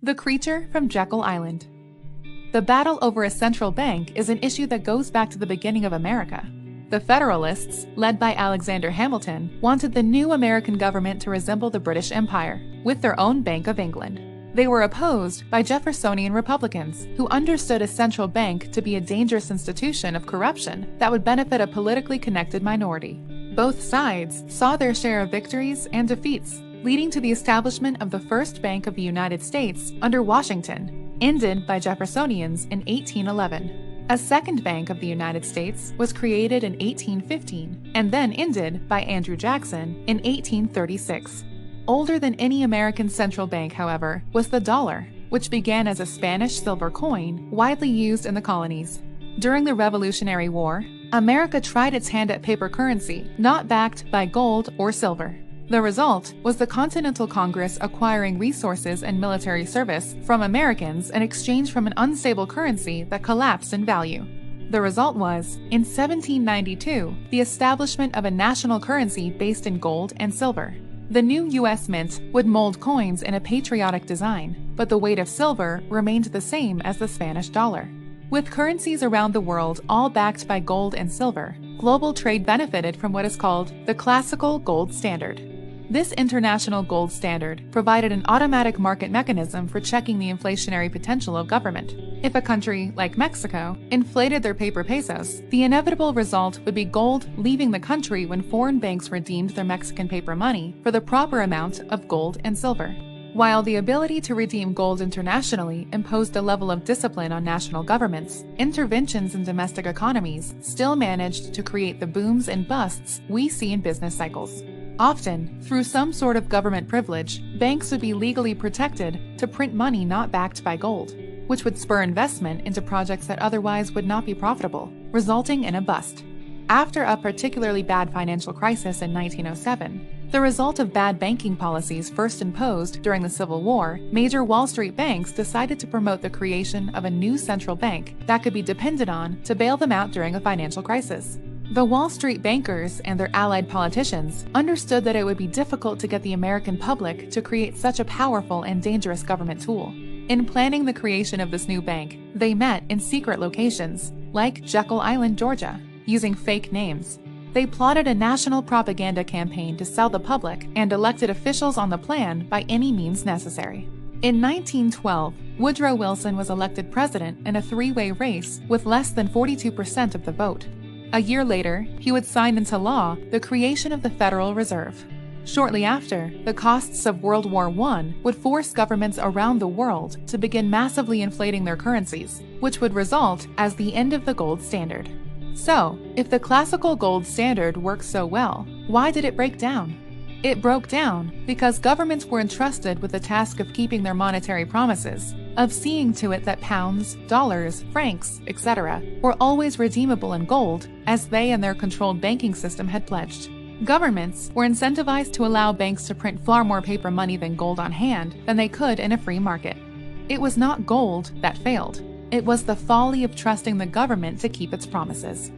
The creature from Jekyll Island. The battle over a central bank is an issue that goes back to the beginning of America. The Federalists, led by Alexander Hamilton, wanted the new American government to resemble the British Empire, with their own Bank of England. They were opposed by Jeffersonian Republicans, who understood a central bank to be a dangerous institution of corruption that would benefit a politically connected minority. Both sides saw their share of victories and defeats, leading to the establishment of the first Bank of the United States under Washington, ended by Jeffersonians in 1811. A second Bank of the United States was created in 1815 and then ended by Andrew Jackson in 1836. Older than any American central bank, however, was the dollar, which began as a Spanish silver coin widely used in the colonies. During the Revolutionary War, America tried its hand at paper currency, not backed by gold or silver. The result was the Continental Congress acquiring resources and military service from Americans in exchange for an unstable currency that collapsed in value. The result was, in 1792, the establishment of a national currency based in gold and silver. The new U.S. Mint would mold coins in a patriotic design, but the weight of silver remained the same as the Spanish dollar. With currencies around the world all backed by gold and silver, global trade benefited from what is called the classical gold standard. This international gold standard provided an automatic market mechanism for checking the inflationary potential of government. If a country, like Mexico, inflated their paper pesos, the inevitable result would be gold leaving the country when foreign banks redeemed their Mexican paper money for the proper amount of gold and silver. While the ability to redeem gold internationally imposed a level of discipline on national governments, interventions in domestic economies still managed to create the booms and busts we see in business cycles. Often, through some sort of government privilege, banks would be legally protected to print money not backed by gold, which would spur investment into projects that otherwise would not be profitable, resulting in a bust. After a particularly bad financial crisis in 1907, the result of bad banking policies first imposed during the Civil War, major Wall Street banks decided to promote the creation of a new central bank that could be depended on to bail them out during a financial crisis. The Wall Street bankers and their allied politicians understood that it would be difficult to get the American public to create such a powerful and dangerous government tool. In planning the creation of this new bank, they met in secret locations, like Jekyll Island, Georgia, using fake names. They plotted a national propaganda campaign to sell the public and elected officials on the plan by any means necessary. In 1912, Woodrow Wilson was elected president in a three-way race with less than 42% of the vote. A year later, he would sign into law the creation of the Federal Reserve. Shortly after, the costs of World War I would force governments around the world to begin massively inflating their currencies, which would result as the end of the gold standard. So, if the classical gold standard worked so well, why did it break down? It broke down because governments were entrusted with the task of keeping their monetary promises, of seeing to it that pounds, dollars, francs, etc. were always redeemable in gold, as they and their controlled banking system had pledged. Governments were incentivized to allow banks to print far more paper money than gold on hand than they could in a free market. It was not gold that failed. It was the folly of trusting the government to keep its promises.